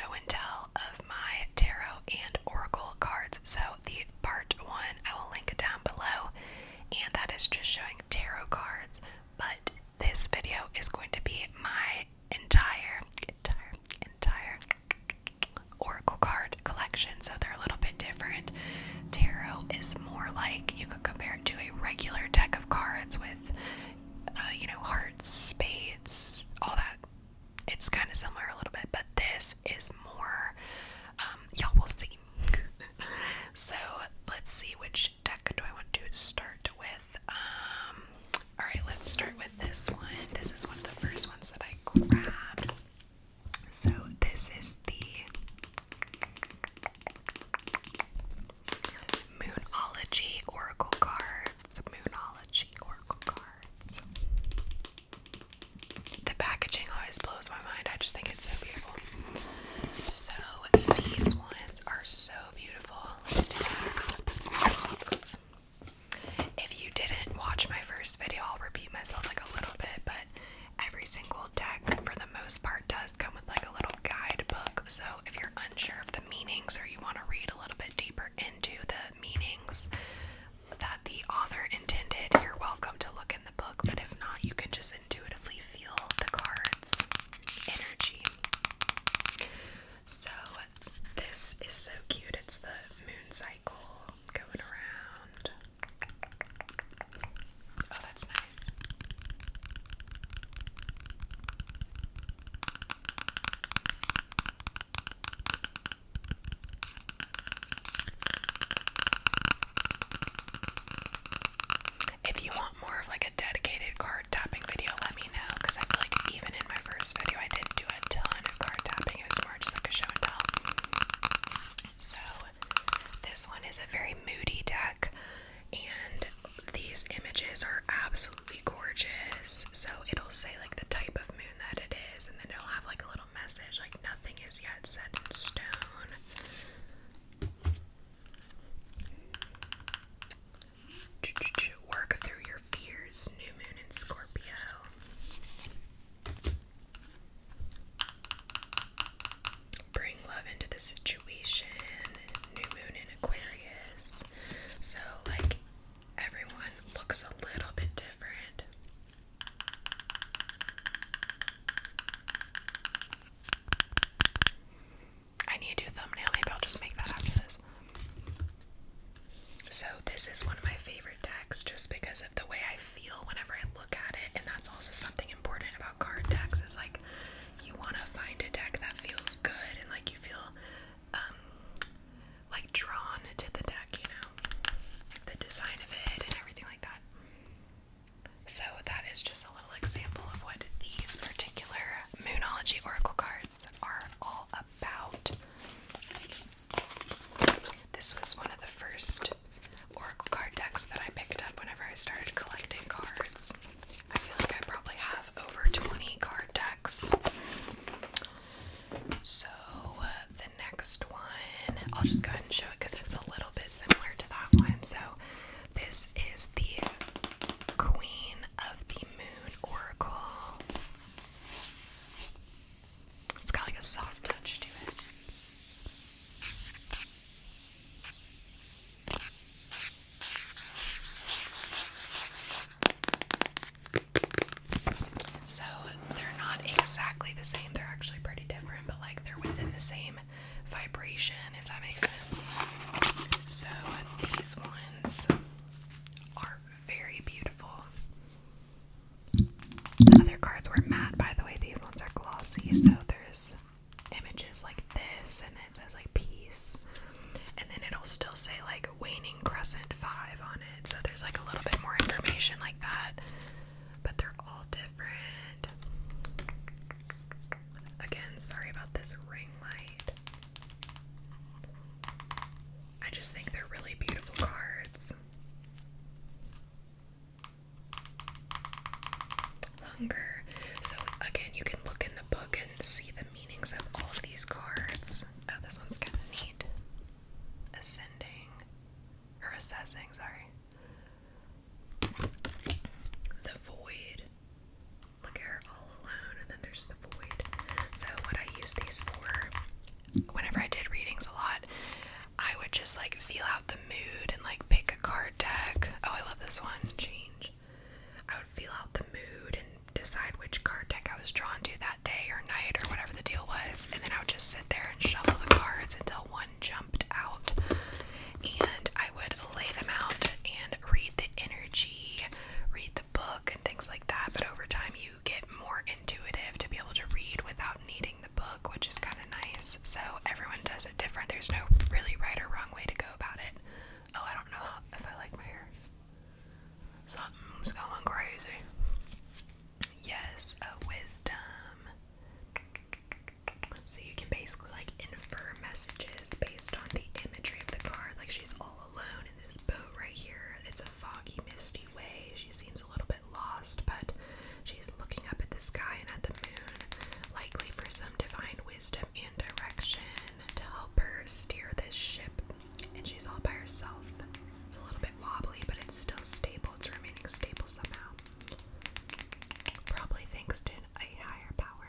show and tell of my tarot and oracle cards. So the part 1 I will link down below, and that is just showing tarot cards. But this video is going to be my entire oracle card collection. So they're a little bit different. Tarot is more like, you could compare it to a regular deck of cards with hearts, spades, all that. It's kind of similar a little bit, but this is more, y'all will see. So let's see, which deck do I want to start with? Alright, let's start with this one. This is one of the first ones that I grabbed. So this is the Moonology Oracle cards. Moonology Oracle cards. The packaging always blows my mind. I just think it's so beautiful. So these ones are so beautiful. Let's take it out of this box. If you didn't watch my first video, I'll repeat myself like a little bit, but every single deck for the most part does come with like a little guidebook. So if you're unsure of the meanings, or you want to read a little bit deeper into the meanings that the author intended, you're welcome to look in the book. But if not, you can just intuitively feel the cards energy. So this is so cute. It's the moon cycle going around. Oh, that's nice. If you want more of like a dedicated card tapping video, let me know, because I feel like even in my first video I didn't do a ton of card tapping. It was more just like a show and tell. So this one is a very moody deck, and these images are absolutely gorgeous. So it'll say like the type of moon that it is, and then it'll have like a little message like nothing is yet set in stone. Work through your fears, new moon in Scorpio. Bring love into the situation, new moon in Aquarius. So like everyone looks a little bit different. I need to do a thumbnail. Maybe I'll just make that after this. So this is one of my favorite decks just because of the way I feel whenever I look at it, and that's also something important about card decks, is like you want to find a deck that feels good and like you feel like drawn to the deck, the design of it and everything like that. So that is just a little example of what these particular Moonology Oracle cards are all about. This was one of the first Oracle card decks that I picked up whenever I started collecting cards. I feel like I probably have over 20 card decks. So the next one, I'll just go ahead and show it because it's a little bit similar to that one. So this is the Queen of the Moon Oracle. It's got like a soft touch to it. So they're not exactly the same. They're actually pretty different, but like they're within the same vibration, if that makes sense. So these ones are very beautiful. The other cards were matte, by the way. These ones are glossy. So there's images like this, and it says like peace, and then it'll still say like waning crescent 5 on it. So there's like a little bit more information like that, but they're all different. Again, sorry about this ring light. I just think they're really beautiful cards. Hunger. So again, you can look in the book and see the meanings of all of these cards. Oh, this one's kind of neat. Ascending. Or assessing, sorry. The void. Look at her all alone, and then there's the void. So what I use these for this one change. I would feel out the mood and decide which card deck I was drawn to that day or night or whatever the deal was, and then I would just sit there and shuffle the cards until one jumped out, and I would lay them out and read the energy, read the book and things like that. But over time you get more intuitive to be able to read without needing the book, which is kind of nice. So everyone does it different. There's no really right or wrong way to go about it. Oh, I don't know if I like my hair. Something's going crazy. Yes, a wisdom. So you can basically like infer messages based on the imagery of the card. Like she's all alone in this boat right here. It's a foggy, misty way. She seems a little bit lost, but she's looking up at the sky and at the moon, likely for some divine wisdom and direction to help her steer this ship. And she's all by herself. It's a little bit wobbly, but it's still stable. It's remaining stable somehow. Probably thanks to a higher power,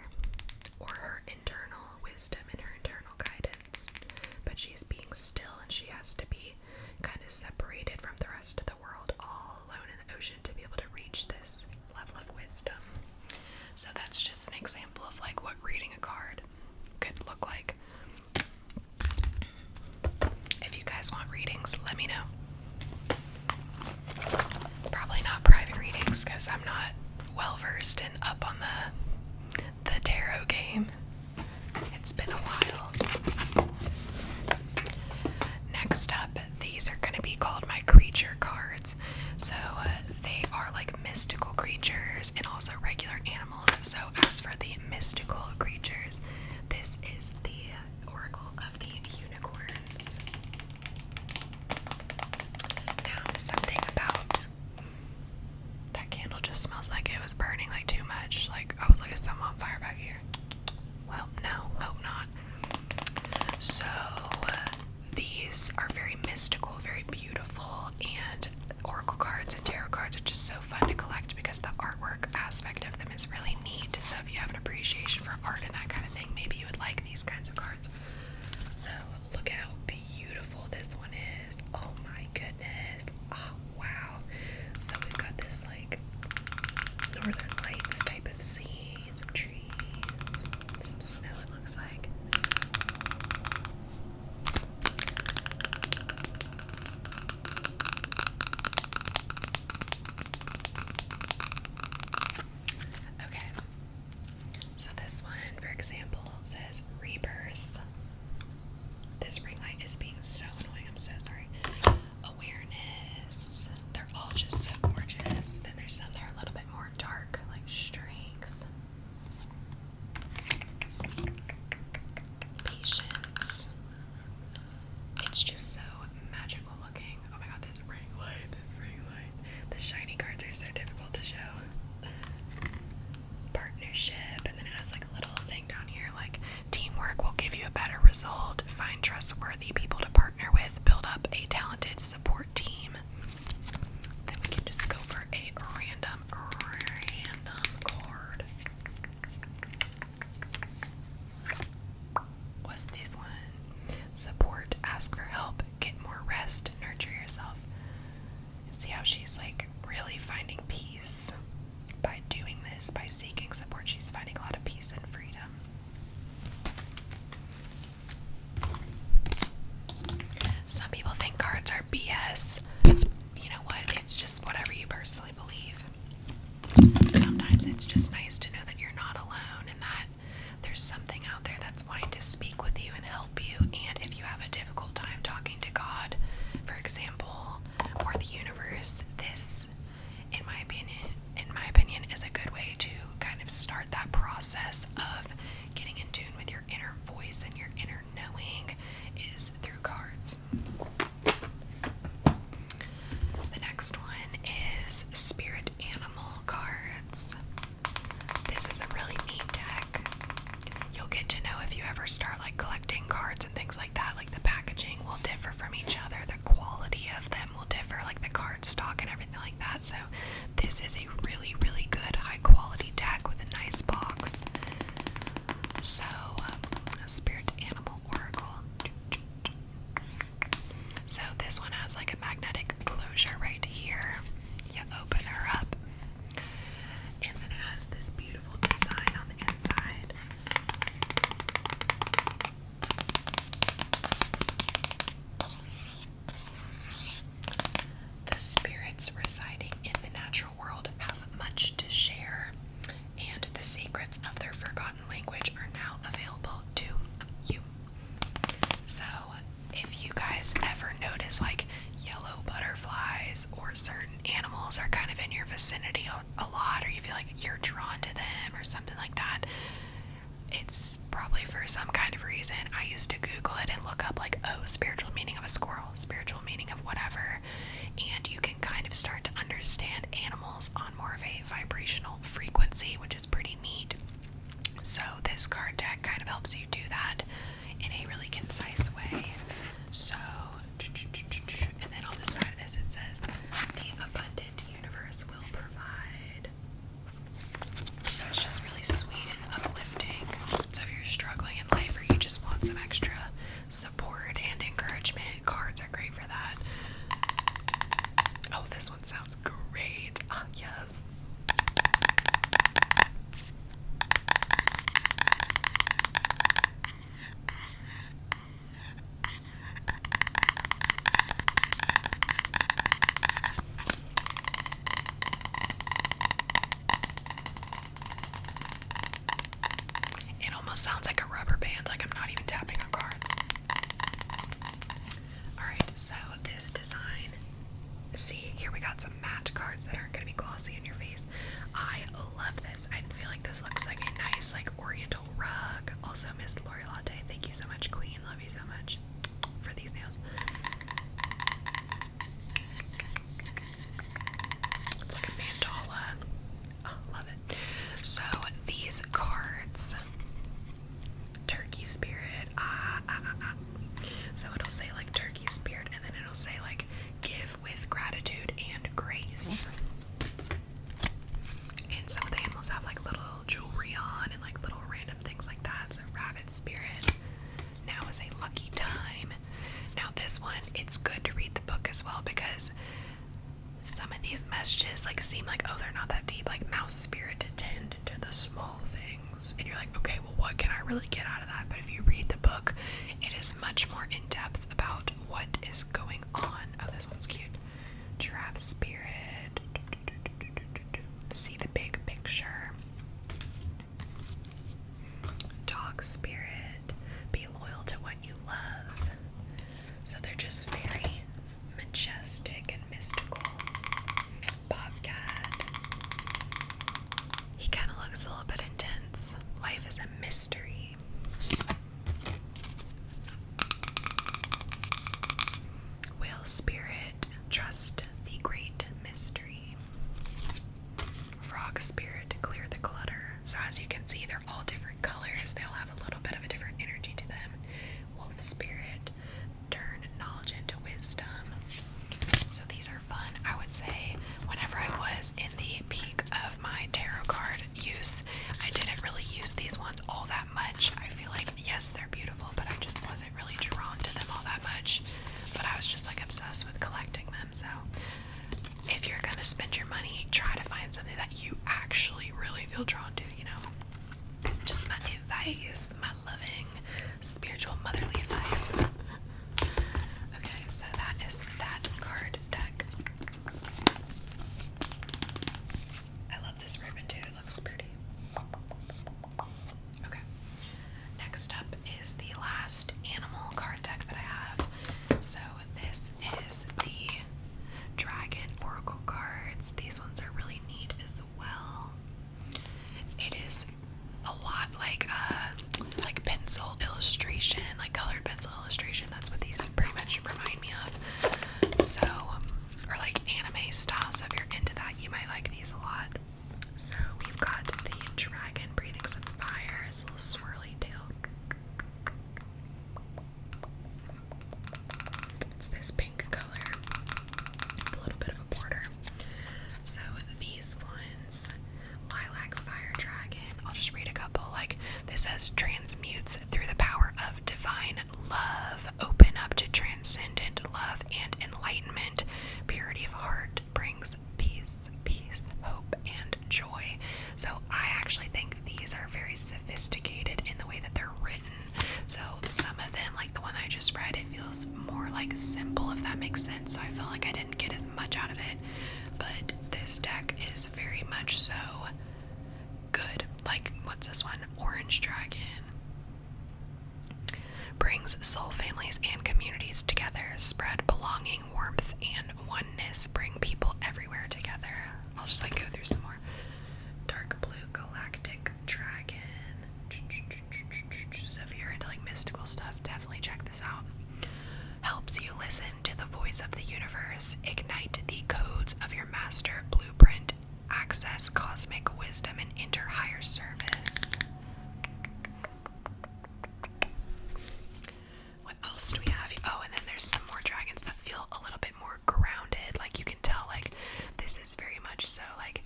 or her internal wisdom and her internal guidance. But she's being still, and she has to be kind of separated from the rest of the world, all alone in the ocean, to be able to reach this level of wisdom. So that's just an example of like what reading a card could look like. If you guys want readings, let me know. Probably not private readings, because I'm not well versed and up on the tarot game. It's been a while. Next up, these are going to be called my creature cards. So they are like mystical creatures and also regular animals. So as for the mystical creatures, this is the Oracle of the Unicorns. Now, something about that candle just smells like it was burning like too much. Like I was like, is something on fire back here? Well, no, hope not. So these are very mystical, very beautiful, and oracle cards and tarot cards are just so fun to collect because the artwork aspect of them is really neat. So if you have an appreciation for art and that kind of thing, maybe you would like these kinds of cards. So look how beautiful this one is. Oh my goodness. Oh wow. So we've got this like northern lights type of scene, some trees, some snow it looks like. Okay, so this one, for example, says rebirth. This ring light is being so annoying, I'm so sorry. Awareness. They're all just so gorgeous. Then there's some that are a little bit more dark, like strength. Patience. It's just so magical looking. Oh my god, this ring light, The shiny cards are so difficult to show. Partnership, and then it has like a little thing down here like teamwork will give you a better result. Find trustworthy people to partner with. Build up a talented support team. Then we can just go for a random card. What's this one? Support, ask for help, get more rest, nurture yourself. See how she's like really finding peace by doing this, by seeking support. She's finding a lot of peace and freedom. Some people think cards are BS. You know what? It's just whatever you personally believe. Sometimes it's just nice to know that you're not alone and that there's something out there that's wanting to speak with you and help you. And if you have a difficult time talking to God, for example, or the universe, this, in my opinion, is a good way to kind of start that process of getting in tune with your inner voice and your inner knowing is through cards. The next one is spirit animal cards. vicinity a lot, or you feel like you're drawn to them or something like that, it's probably for some kind of reason. I used to Google it and look up like, oh, spiritual meaning of a squirrel, spiritual meaning of whatever, and you can kind of start to understand animals on more of a vibrational frequency, which is pretty neat. So this card deck kind of helps you do that in a really concise way. So, and then on the side of this it says, the abundant universe will provide. So it's just really sweet and uplifting. So if you're struggling in life, or you just want some extra support and encouragement, cards are great for that. Oh, this one sounds great. Oh, yes. It almost sounds like a rubber band, like I'm not even tapping on cards. Alright, so this design, see, here we got some matte cards that aren't going to be glossy in your face. I love this. I feel like this looks like a nice, like, oriental rug. Also, Miss Lorri Latte, thank you so much, Queen. Love you so much for these nails. It's like a mandala. Oh, love it. So, these cards, Turkey Spirit. So it'll say like Turkey Spirit, and then it'll say like give with gratitude and grace. And some of the animals have like little jewelry on and like little random things like that. So Rabbit Spirit, now is a lucky time. Now this one, it's good to read the book as well, because some of these messages like seem like, oh, they're not that deep. Like Mouse Spirit, tend to the small things. And you're like, okay, well, what can I really get out of that? But if you read the book, it is much more in depth about what is going on. Oh, this one's cute. Giraffe Spirit. See the big picture. Dog Spirit. Be loyal to what you love. So they're just very majestic and mystical. Bobcat. He kind of looks a little bit intense. Life is a mystery. Whale Spirit, trust the great mystery. Frog Spirit, clear the clutter. So as you can see, they're all different colors. They'll have a little bit of a different energy to them. Wolf Spirit, turn knowledge into wisdom. So these are fun. I would say whenever I was in the peak of my tarot card use, I didn't really use these ones all that much. I feel like, yes, they're beautiful, but I just wasn't really drawn to them all that much. But I was just like obsessed with collecting them. So if you're gonna spend your money, try to find something that you actually really feel drawn to, you know? Just my advice, my loving, spiritual, motherly advice. Okay, so that is that card deck. I love this ribbon too, it looks pretty. Okay, next up is the last animal card deck that I have. So this is the Dragon Oracle cards. These ones are really neat as well. It is a lot like pencil illustration, like colored pencil illustration. That's what these pretty much remind me of. So, or like anime style. So if you're into that, you might like these a lot. So we've got the dragon breathing some fire, his little swirly tail. It's this pink color with a little bit of a border. So these ones, Lilac Fire Dragon, I'll just read a couple. Like this says, transmutes through the power of divine love, open up to transcendent love and enlightenment. Purity of heart brings peace, hope, and joy. So I actually think these are very sophisticated in the way that they're written. So some of them, like the one I just read, it feels more like simple, if that makes sense. So I felt like I didn't get as much out of it. But this deck is very much so good. Like, what's this one? Orange Dragon. brings soul families and communities together, spread belonging, warmth, and oneness, bring people everywhere together. I'll just like go through some more. Dark blue galactic dragon. So if you're into like mystical stuff, definitely check this out. Helps you listen to the voice of the universe, ignite the codes of your master blueprint, access cosmic wisdom, and enter higher service. What else do we have? Oh, and then there's some more dragons that feel a little bit more grounded. Like you can tell, like this is very much so like,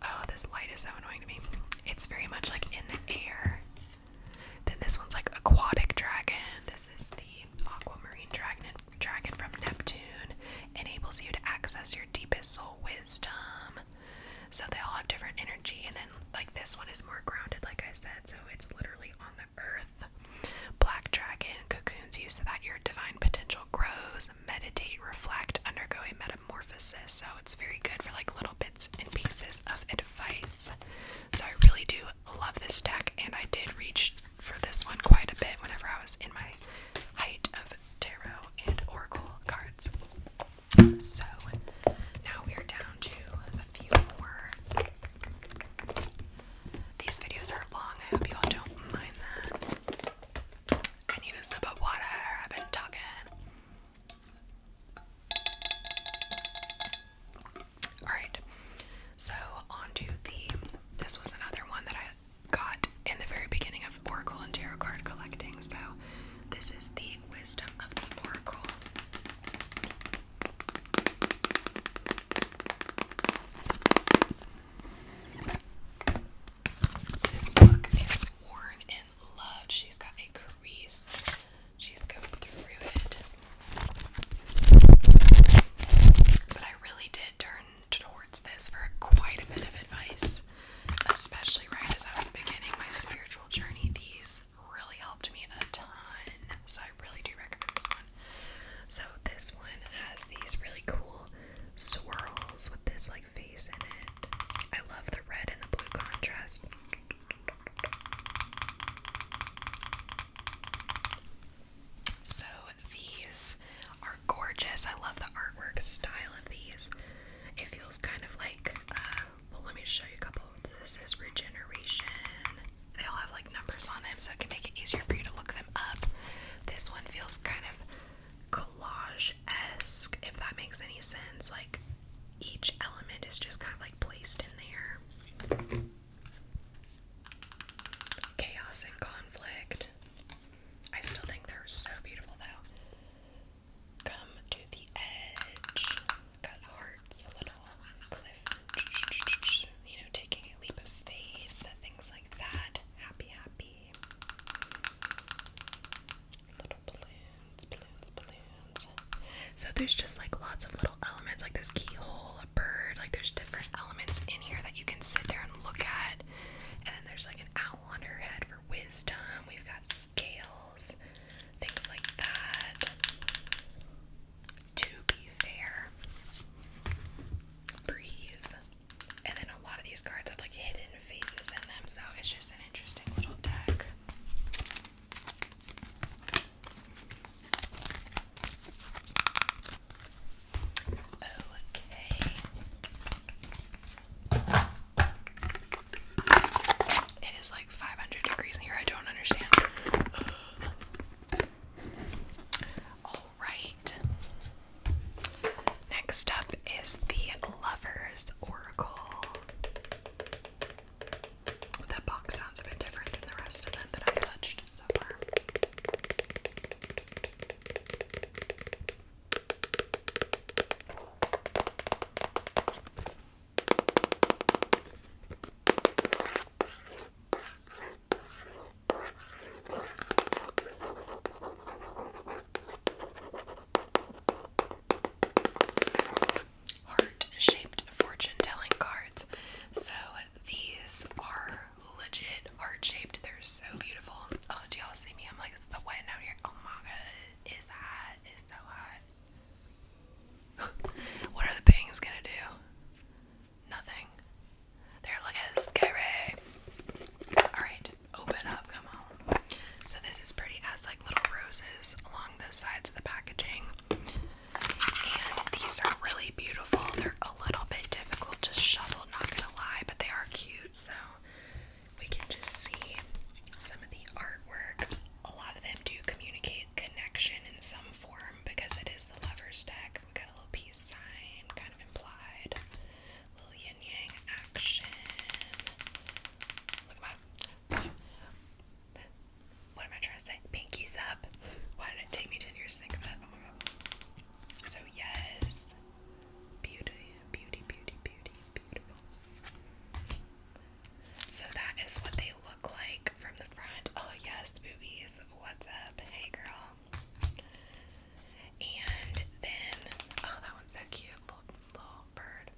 oh, this light is so annoying to me. It's very much like in the air. Then this one's like aquatic dragon. This is the aquamarine dragon from Neptune. Enables you to access your deepest soul wisdom. So they all have different energy, and then like this one is more grounded, like I said, so it's literally on the earth. Black dragon cocoons you so that your divine potential grows. Meditate, reflect, undergo a metamorphosis. So it's very good for like little bits and pieces of advice. So I really do love this deck, and I did reach for this one quite a bit whenever I was in my height of tarot and oracle cards. So now we are down to a few more. These videos are long. I hope you all don't mind that. I need a sip of water. I've been talking. Alright, so on to this was another one that I got in the very beginning of Oracle and Tarot card collecting. So this is the Wisdom of the Oracle. This book is worn and loved. She's got a crease. She's going through it. But I really did turn towards this for quite a bit of advice, especially right as I was beginning my spiritual journey. These really helped me a ton, so I really do recommend this one. So this one has these really cool swirls with this like face in it. I love the red and the blue contrast. So these are gorgeous. I love the artwork style of these. It feels kind of like, well, let me show you a couple. This is regeneration. They all have like numbers on them, so it can make it easier for you to look them up. This one feels kind of collage-esque, if that makes any sense. Like each element is just kind of like placed in there. Chaos and conflict. I still think they're so beautiful though. Come to the edge. Got hearts, a little cliff. You know, taking a leap of faith, things like that. Happy. Little balloons. So there's just like lots of little elements, like this keyhole, a bird, like there's different elements in here that you can sit there and look at. And then there's like an owl on her head for wisdom. We've got scales, things like that. To be fair. Breathe. And then a lot of these cards have like hidden faces in them, so it's just an interesting little deck. Okay. It is like 500 degrees in here. I don't understand. the sides of the packaging. And these are really beautiful. They're a little bit difficult to shuffle, not gonna lie, but they are cute. So we can just see some of the artwork. A lot of them do communicate connection in some form because it is the Lovers deck. We got a little peace sign, kind of implied. A little yin yang action. Look at my. What am I trying to say? Pinkies up. Why did it take me 10 years to think of that? Oh my god. So yes. Beauty, beauty, beauty, beauty, beautiful. So that is what they look like from the front. Oh yes, boobies. What's up? Hey girl. And then, oh, that one's so cute. Little bird.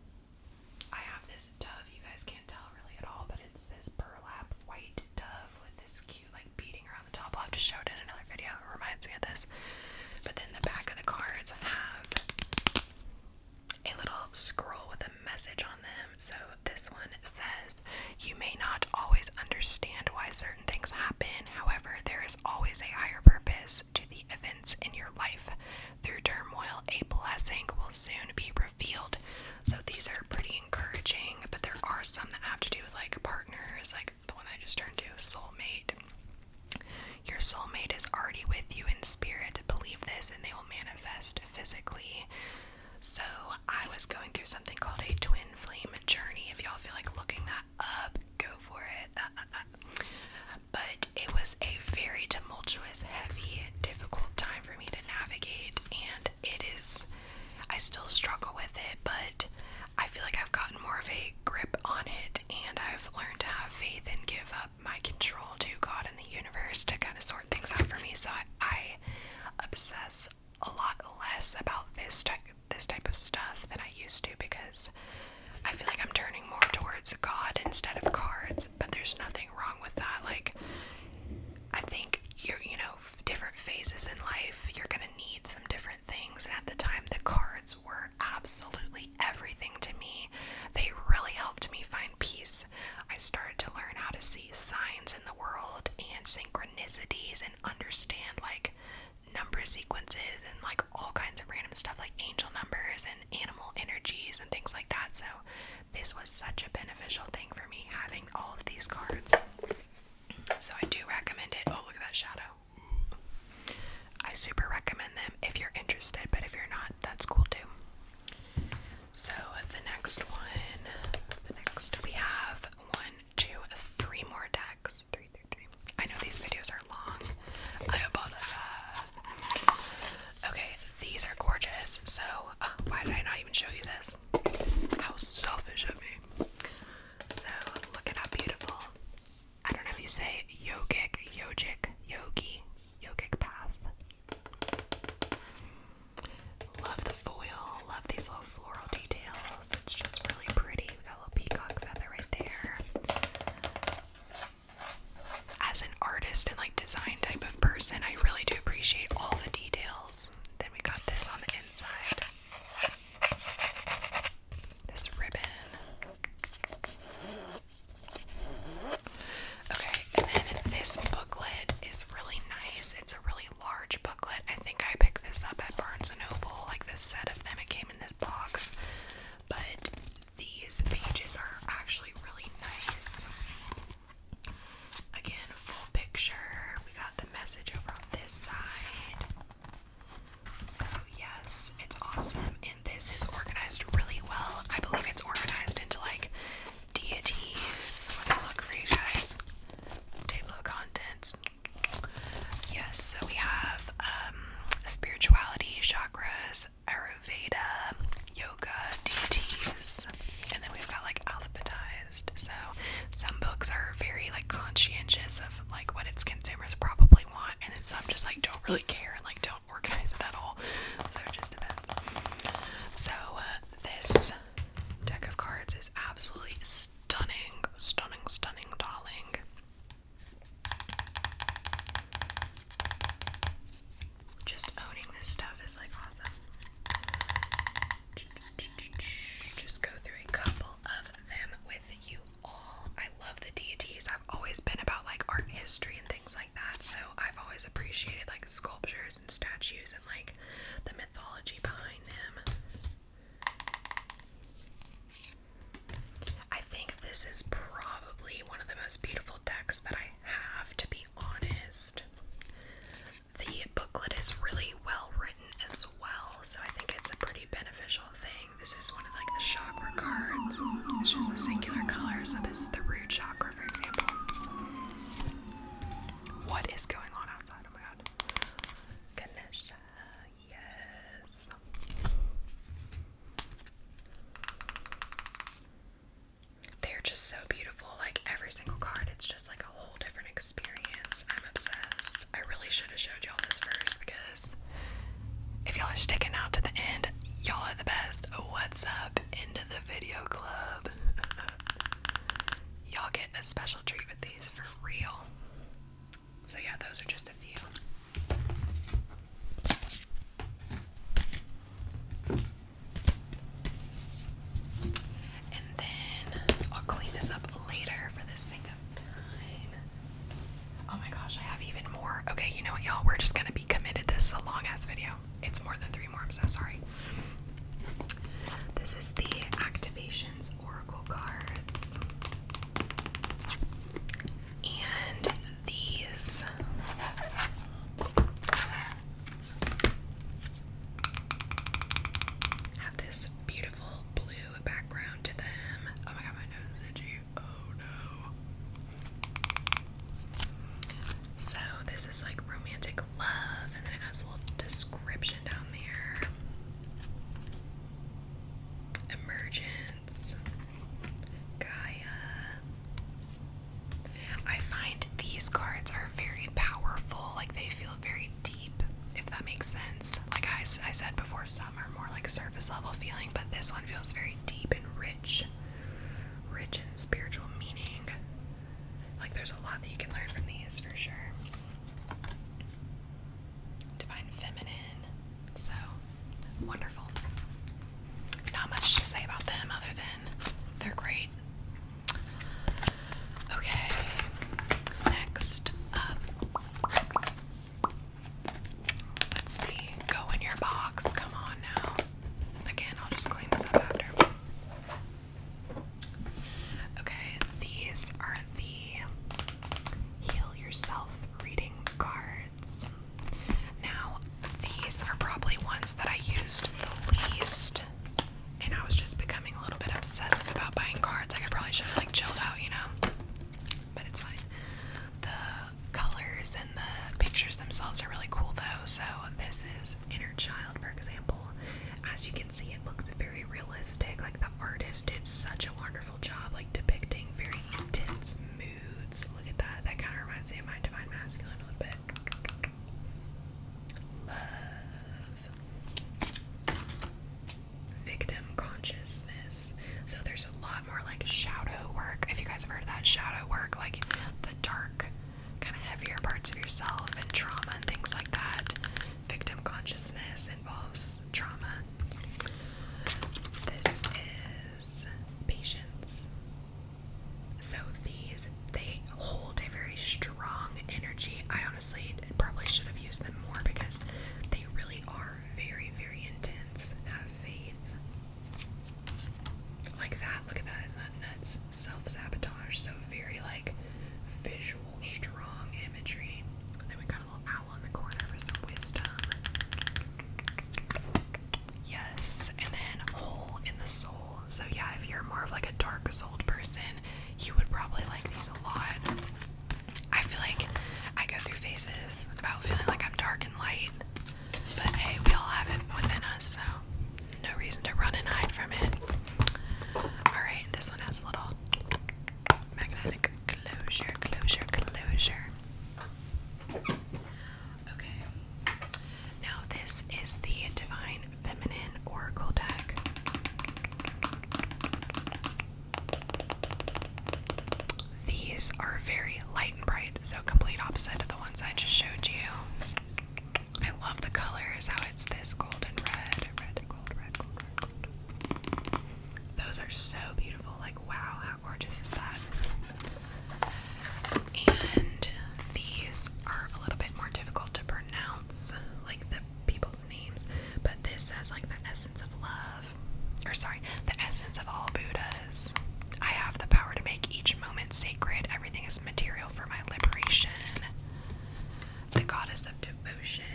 I have this dove. You guys can't tell really at all, but it's this burlap white dove with this cute like beading around the top. I'll have to show it in another video. It reminds me of this. But then the back of the cards have a little scroll with a message on them. So this one says, you may not always understand why certain things happen. However, there is always a higher purpose to the events in your life. Through turmoil, a blessing will soon be revealed. So these are pretty encouraging, but there are some that have to do with like partners, like the one I just turned to, soulmate. Your soulmate is already with you in spirit. Believe this and they will manifest physically. So I was going through something called a twin flame journey. If y'all feel like looking that up, go for it. But it was a very tumultuous, heavy, difficult time for me to navigate, and I still struggle with it, but I feel like I've gotten more of a grip on it, and I've learned to have faith and give up my control to God and the universe to kind of sort things out for me. So I obsess a lot less about this type of stuff than I used to, because I feel like I'm turning more towards God instead of cards. But there's nothing wrong with that. Like, I think different phases in life, you're gonna need some different things, and at the time the cards were absolutely everything to me. They really helped me find peace. I started to learn how to see signs in the world and synchronicities and understand like number sequences and like all kinds of random stuff like angel numbers and animal energies and things like that. So this was such a beneficial thing for me, having all of these cards. So I do recommend it. Oh, look at that shadow. I super recommend them if you're interested, but if you're not, that's cool too. So the next we have 1, 2, 3 more decks. 3. I know these videos are long. I apologize. Okay, these are gorgeous. So, why did I not even show you this? How selfish of me. So, look at how beautiful. I don't know if you say Yogic Path. Love the foil. Love these little floral details. It's just really pretty. We got a little peacock feather right there. As an artist and like design type of person, I really do appreciate all the details. Then we got this on the inside. This ribbon. Okay, and then this booklet is really nice. It's a really large booklet. I think I picked this up at Barnes & Noble, like this set of them. It came in this box. But these pages are actually really nice. Again, full picture. We got the message over on this side. So yes, it's awesome. And this is organized really well. I believe it's organized into like deities. Let me look for you guys. Table of contents. Yes, so we have spirituality, chakras, Ayurveda, yoga, deities, and then we've got like alphabetized. So some books are very like conscientious of like what its consumers probably want, and then some just like don't really care and like don't organize it at all. So it just depends. So this deck of cards is absolutely stunning, darling. Just owning this stuff is like awesome. Just go through a couple of them with you all. I love the deities. I've always been about like art history and things like that, so I've always appreciated like sculptures, it's really well written as well, so I think it's a pretty beneficial thing. This is one of like the chakra cards. It's just a singular color, so this is the root chakra, for example. What is going on outside? Oh my god. Ganesha, yes. They're just so beautiful. Like every single card, it's just like a whole different experience. I'm obsessed. I really should have showed y'all this first because if y'all are sticking out to the end, y'all are the best. What's up? Into the video club. Y'all get a special treat with these for real. So yeah, those are just a few. And then I'll clean this up later for the sake of time. Oh my gosh, I have even more. Okay, you know what, y'all? We're just gonna be committed. This is a long ass video. It's more than 3 more. I'm so sorry. This is the Activations Oracle cards. And these have this beautiful blue background to them. Oh my god, my nose is itchy. Oh no. So this is like romantic love, and then it has a little description down there. Emergence. Gaia. I find these cards are very powerful. Like they feel very deep, if that makes sense. Like I said before, some are more like surface level feeling, but this one feels very deep and rich in spiritual meaning. Like there's a lot that you can learn from these for sure. Divine Feminine. So wonderful. Not much to say about them other than they're great. Okay, next up. Let's see. Go in your box. Come on now. Again, I'll just clean this up after. Okay, these are the Heal Yourself reading cards. Now, these are probably ones that I used the least, and I was just becoming a little bit obsessive about buying cards. Like I probably should have like chilled out, you know? But it's fine. The colors and the pictures themselves are really cool though. So this is Inner Child, for example. As you can see, it looks very realistic. Like the artist did such a wonderful job like depicting very intense moods. Look at that. That kind of reminds me of my Divine Masculine a little bit. Love. Victim consciousness. So there's a lot more like shadow work. If you guys have heard of that, shadow work, like the dark, kind of heavier parts of yourself and trauma and things like that. Victim consciousness involves trauma. This is patience. So these, they hold a very strong energy. I honestly probably should have used them more because they really are very, very intense. Have faith. Like that. Look at that. Isn't that nuts? Self-sabotage. So very like visual, strong imagery. And then we got a little owl in the corner for some wisdom. Yes. And then hole in the soul. So yeah, if you're more of like a dark souled person, you would probably like these a lot. I feel like I go through phases about feeling like I'm dark and light. But hey, we all have it within us, so no reason to run and hide from it. Alright, this one has a little magnetic closure. Okay. Now this is the Divine Feminine Oracle deck. These are very light and bright, so complete opposite of the ones I just showed you. I love the colors, how it's this gold and red, gold. Those are so beautiful. Like, wow, how gorgeous is that? And these are a little bit more difficult to pronounce, like the people's names, but this says like the essence of love, or sorry, the essence of all Buddhas. I have the power to make each moment sacred. Everything is material for my liberation. The goddess of devotion.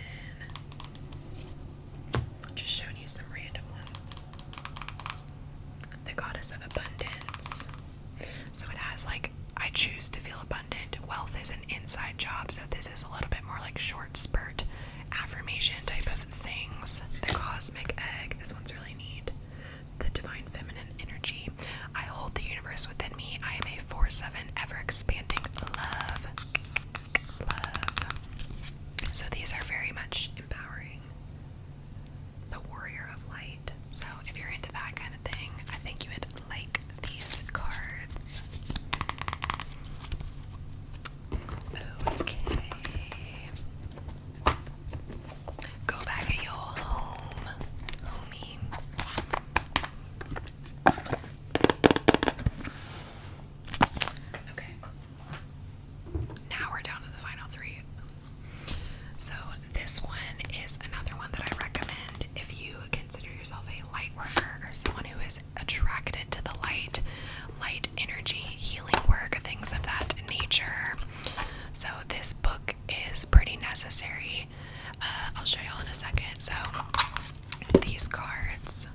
like short spurt affirmation type of things. The Cosmic Egg, this one's really neat. The Divine Feminine Energy. I hold the universe within me. I am a 4/7 ever expanding love. Love. So these are very much empowering. The Warrior of Light. So if you're into that kind of thing, I think you would like these cards. Okay. Go back at your home, homie. Okay. Now we're down to the final three. So this one is another one that I recommend if you consider yourself a light worker or someone who is attracted to the light energy, healing work, things of that nature. So this book is pretty necessary. I'll show y'all in a second. So these cards.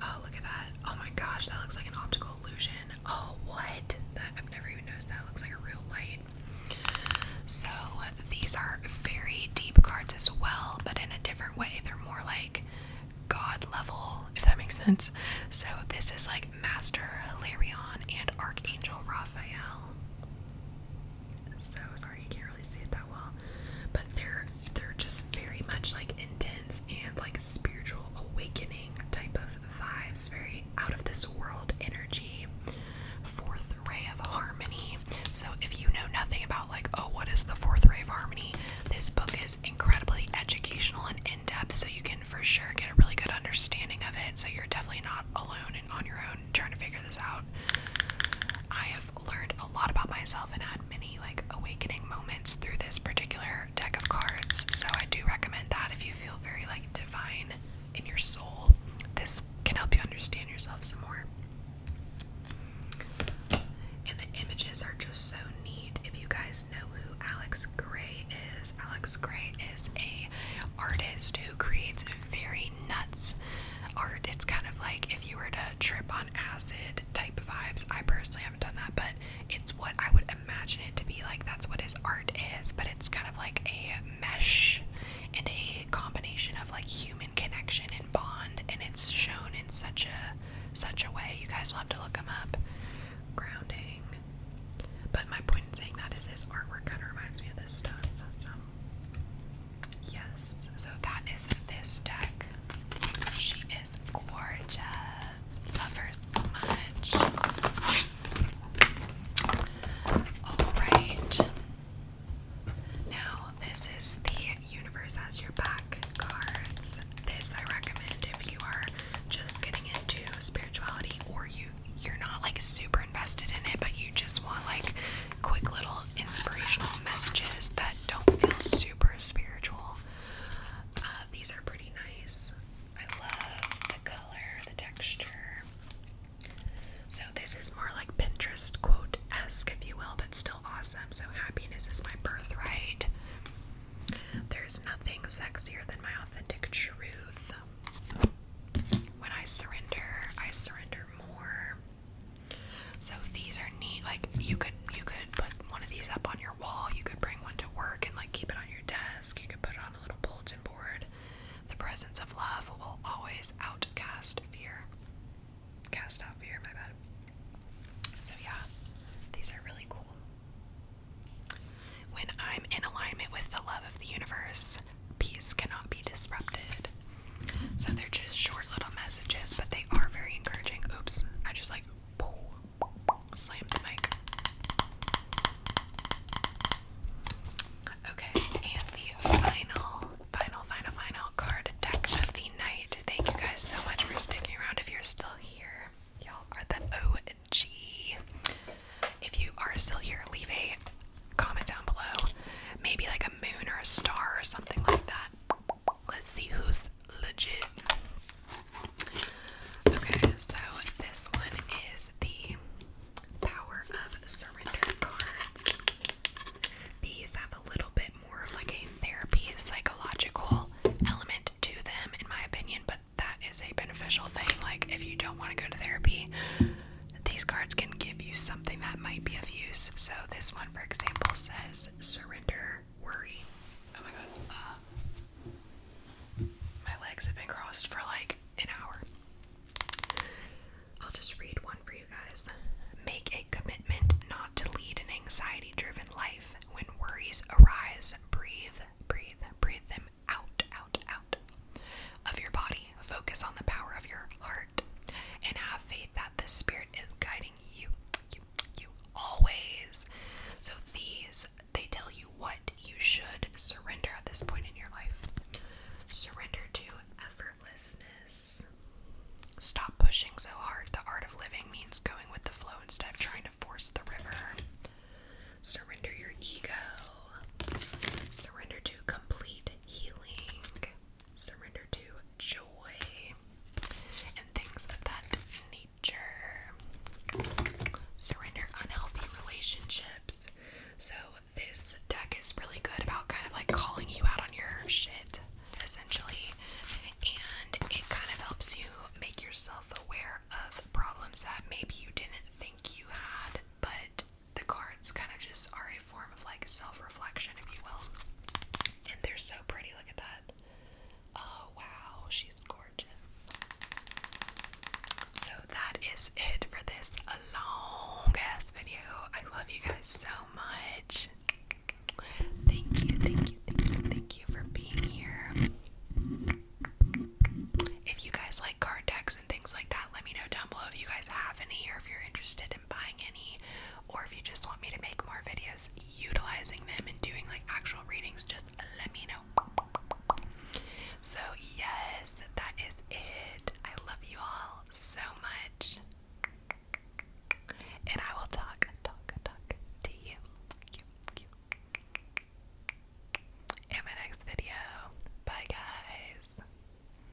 Oh, look at that. Oh my gosh, that looks like an optical illusion. Oh, what? I've never even noticed that. It looks like a real light. So these are very deep cards as well, but in a different way. They're more like God level, if that makes sense. So this is like Master Hilarion and Archangel Raphael. So sorry, you can't really see it that well, but they're just very much like intense and like spiritual awakening type of vibes, very out of this world energy. Fourth ray of harmony. So if you know nothing about like, oh, what is the fourth ray of harmony, this book is incredibly educational and in-depth, so you can for sure get a really good understanding of it. So you're definitely not alone and on your own trying to figure this out. I have learned a lot about myself and had many like awakening moments through this particular deck of cards. So I do recommend that if you feel very like divine in your soul. This can help you understand yourself some more. And the images are just so neat. If you guys know who Alex Gray is a artist who creates very nuts art. It's kind of like if you were to trip on acid type vibes. I personally haven't done that, but it's what I would imagine it to be like. That's what his art is, but it's kind of like a mesh and a combination of like human connection and bond, and it's shown in such a way. You guys will have to look him up. Grounding. But my point in saying that is his artwork kind of reminds me of this stuff. So yes, so that is this deck. She is gorgeous. Love her so much. Alright. Now, this is the Universe Has Your Back cards. This I recommend if you are just getting into spirituality, or you're not like super invested in it, but you just want like quick little inspirational messages that don't feel super spiritual. These are pretty nice. I love the color, the texture. So this is more like Pinterest quote-esque, if you will, but still awesome. So happiness is my birthright. There's nothing sexier than my authentic truth. When I surrender more. So these are neat. Like you could put one of these up on your wall. You could bring one to work and like keep it on your desk. You could put it on a little bulletin board. The presence of love will always cast out fear, my bad. So yeah, these are really cool. When I'm in alignment with the love of the universe, peace cannot be disrupted. So they're just short little messages, but they are very encouraging. Oops, I just like slammed the mic. Okay, and the final card deck of the night. Thank you guys so much for sticking around. If you're still here, y'all are the OG. If you are still here, leave a comment down below. Maybe like a moon or a star or something like that. Let's see who's legit.